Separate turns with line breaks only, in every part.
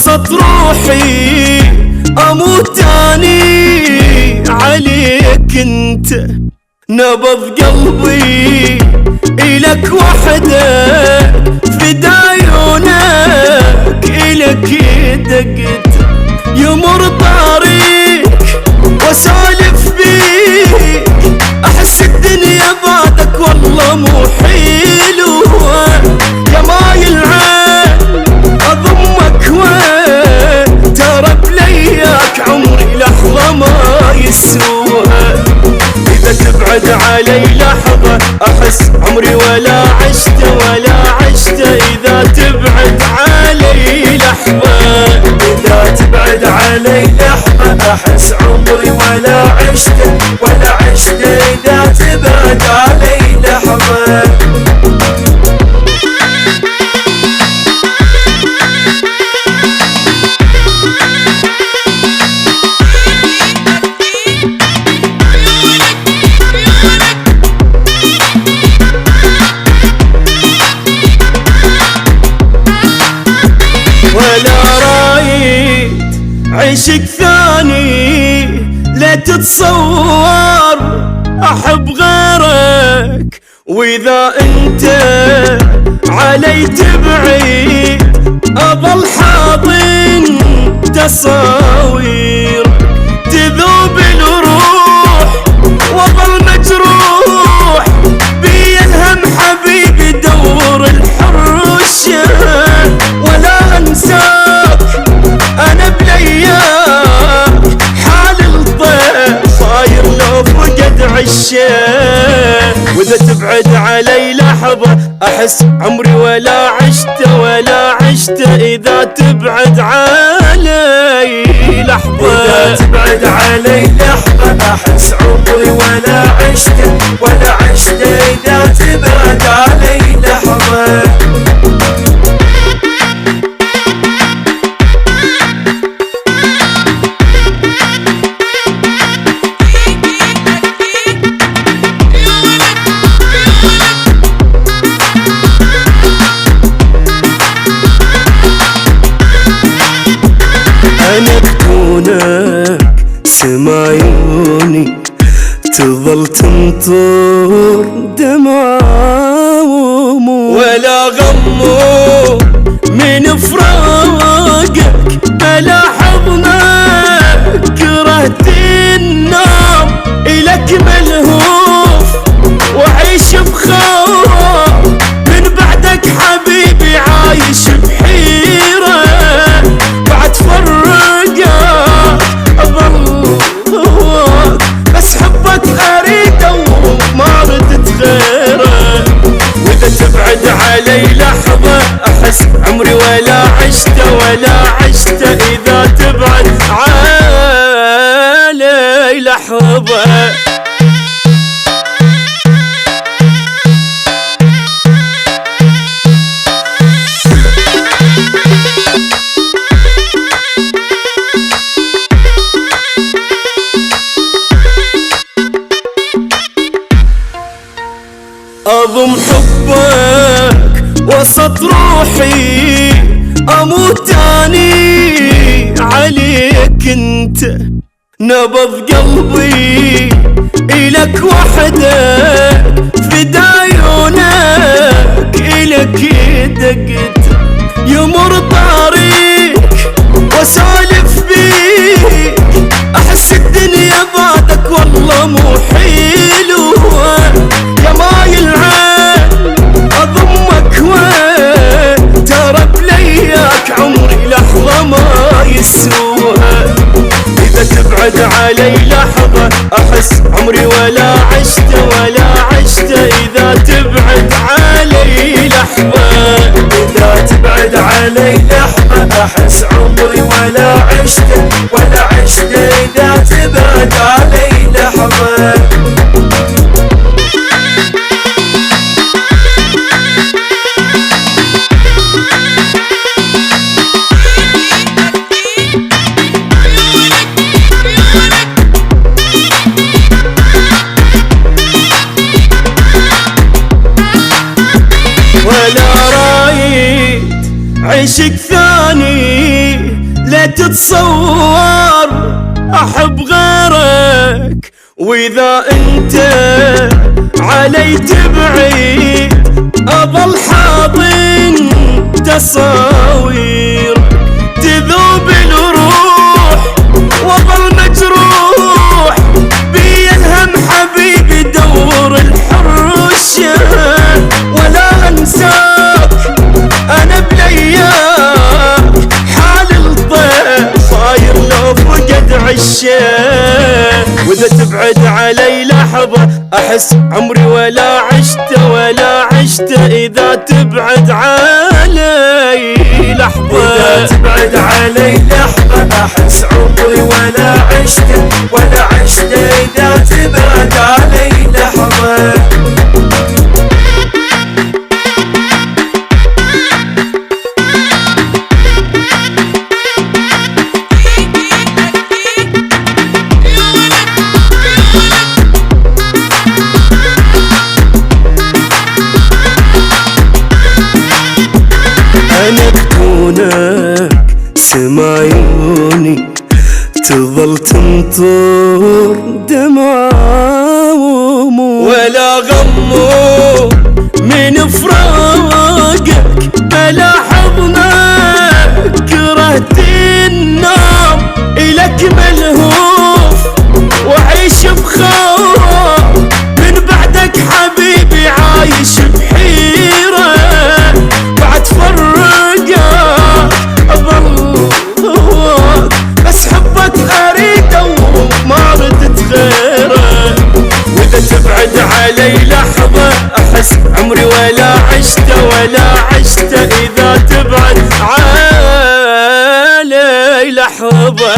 وسط روحي اموت اني عليك انت، نبض قلبي إلك وحدك، فدا عيونك إلك دقت، يمر طريق واسولف بيك، احس الدنيا بعدك والله مو حلوة، يا ماي العين اضمك وين، ترى بلياك عمري لحظة ما يسوى، إذا تبعد علي لحظة أحس عمري ولا عشت ولا عشت، إذا تبعد علي لحظة،
إذا تبعد علي لحظة أحس عمري ولا عشت ولا عشت، إذا تبعد علي لحظة.
ولا رايد عيشك ثاني، لا تتصور احب غيرك، واذا انت علي تبعد اظل حاضن تصاوير، تذوب الروح واظل مجروح، بي الهم حبيبي دور الحرشة، ولا انساك انا بلياك، حال الطير صاير لو فقد عشاك، واذا تبعد علي لحظة احس عمري ولا عشت ولا عشت، اذا تبعد علي لحظة،
إذا تبعد علي لحظة أحس عمري ولا عشت ولا عشت، إذا تبعد علي لحظة.
أنا بدونك سما عيوني تظل تمطر دمع وموت، ولا غمو من فراقك بلا حضنك، كرهت النوم إلك ملهوف، وعيش بخوف من بعدك حبيبي، عايش بحيرة بعد فرقك أظل هواك، بس حبك أريده وما ردت غيره، وإذا تبعد علي لحظة أحس عمري ولا عشت ولا عشت، إذا تبعد علي لحظة. أضم حبك وسط روحي أموت أني عليك أنت، نبض قلبي إلك وحدك، فدا عيونك إلك دقت، يمر طريق واسولف بيك، أحس الدنيا بعدك والله مو حلوة، يا ماي العين اضمك وين، ترى بلياك عمري لحظة ما يسوى، إذا تبعد علي لحظة أحس عمري ولا عشت ولا عشت، إذا تبعد علي لحظة،
إذا تبعد علي لحظة أحس عمري ولا عشت ولا عشت، إذا تبعد علي لحظة.
ولا رايد عيشك ثاني، لا تتصور احب غيرك، واذا انت علي تبعد اظل حاضن تصاوير، تذوب الروح واظل مجروح بي الهم حبيبي دور الحرشة، ولا انساك انا بلياك حال الضيف صاير لو فقد عشه، واذا تبعد علي لحظة احس عمري ولا عشته اذا تبعد علي لحظة،
إذا تبعد علي لحظة أحس عمري ولا عشته إذا تبعد علي لحظة.
أنا بدونك سما عيوني تظل تمطر دمع وهموم، ولا غمو من فراقك بلا حضنك كرهت النوم، إلك ملهوف وعيش بخوف من بعدك حبيبي عايش بحيرة، بعد فرقك أظل بس حبك أريده وما ردت غيره، وإذا تبعد علي لحظة أحس عمري ولا عشته إذا تبعد علي لحظة.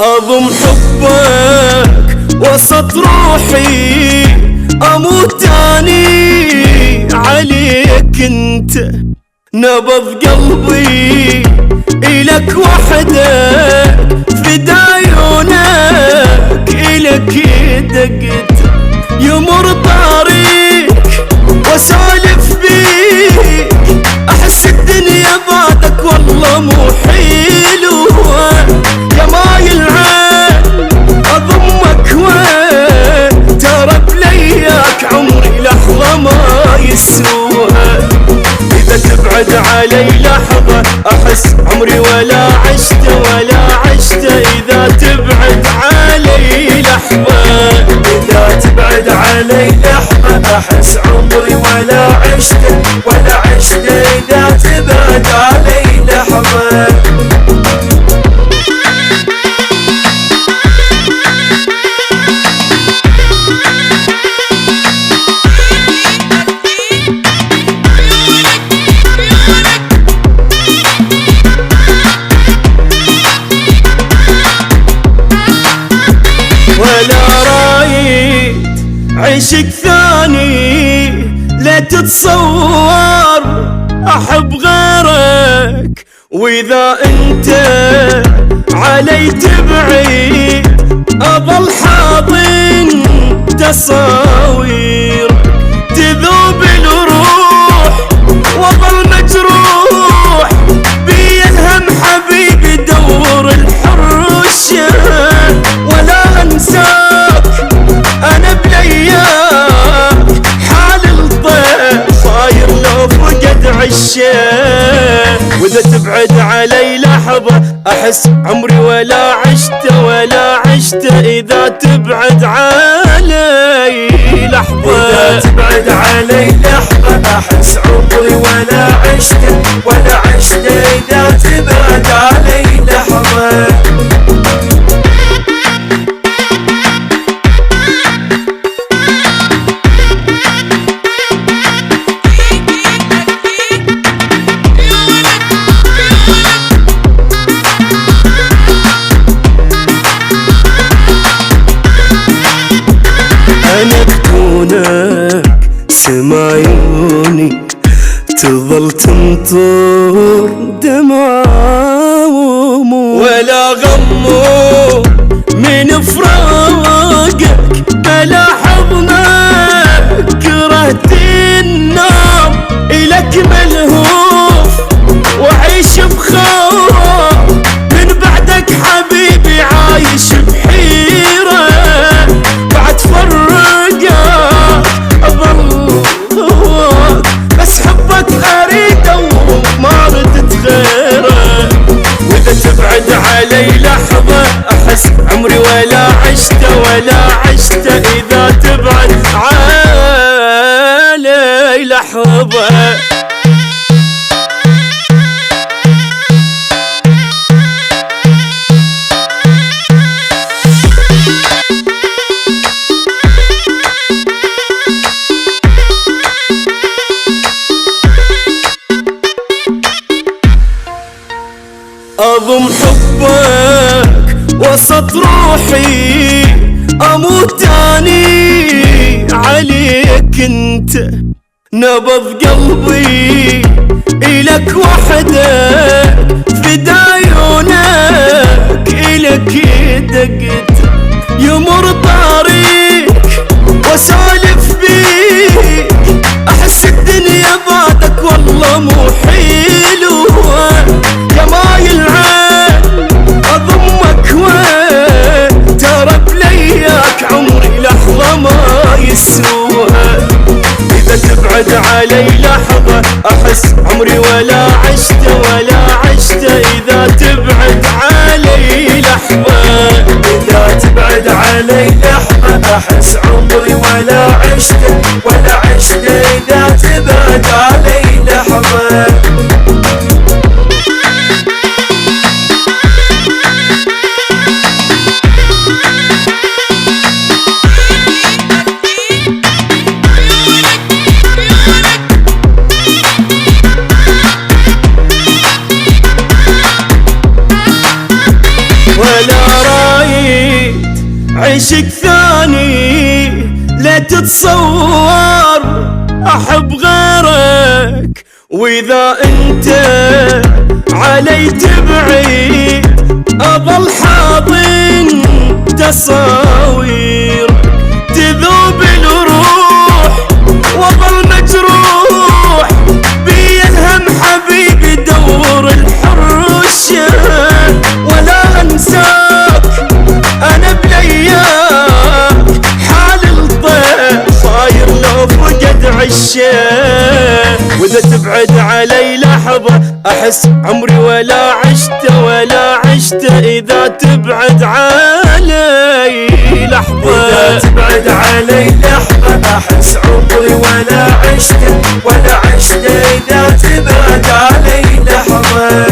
أضم حبك وسط روحي أموت أني عليك أنت، نبض قلبي إلك وحدك فدا عيونك إلك دقت، يمر طريق وسالف بيك أحس الدنيا بعدك والله مو حلوة، يا مايل عين اضمك وين ترى بلياك عمري لحظة ما يسوى، اذا تبعد علي لحظة احس عمري ولا عشته اذا تبعد علي لحظة،
إذا تبعد علي لحظة أحس عمري ولا عشته إذا تبعد علي لحظة.
ولا رايد عيشك ثاني لا تتصور احب غيرك، واذا انت علي تبعد اظل حاضن تصاوير، تذوب الروح واظل مجروح بي الهم حبيبي دور الحرشة، ولا انساك انا بلياك حال الضيف صاير لو فقد عشه، واذا تبعد علي لحظة احس عمري ولا عشته اذا تبعد علي لحظة،
إذا تبعد علي لحظة أحس عمري ولا عشته إذا تبعد علي لحظة.
أنا بدونك سما عيوني تظل تمطر دمعة ولا غمو من فراقك بلا حضنك كرهت النوم إلك ملهوف وعيش بخوف من بعدك حبيبي عايش بحيرة بعد فرقك أظل بس حبك أريده وما ردت غيره وإذا تبعد علي لحظة أحس عمري ولا عشته إذا تبعد علي لحظة أضم حبك وسط روحي أموت أني عليك انت نبض قلبي إلك وحدك فدا عيونك إلك دقت يمر طريق وسالف بيك أحس الدنيا بعدك والله مو حلوة يا مايل عين أضمك وين ترى بلياك عمري لحظة ما يسوها إذا تبعد علي لحظة أحس عمري ولا عشته إذا تبعد علي لحظة
إذا تبعد علي لحظة أحس عمري ولا عشته إذا تبعد علي لحظة
ولا رايد عيشك ثاني لا تتصور أحب غيرك وإذا أنت علي تبعد أظل حاضن تصاوير تذوب الروح وأظل مجروح بي الهم حبيبي دور الحرشة ولا أنساك أنا بلياك حال الطير صاير لو فقد عشاك وإذا تبعد علي لحظة أحس عمري ولا عشته إذا تبعد علي لحظة
إذا تبعد علي لحظة أحس عمري ولا عشته إذا تبعد علي لحظة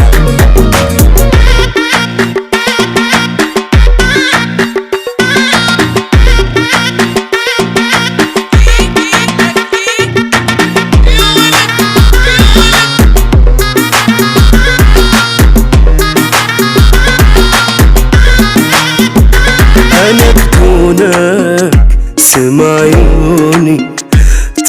أنا بكونك سما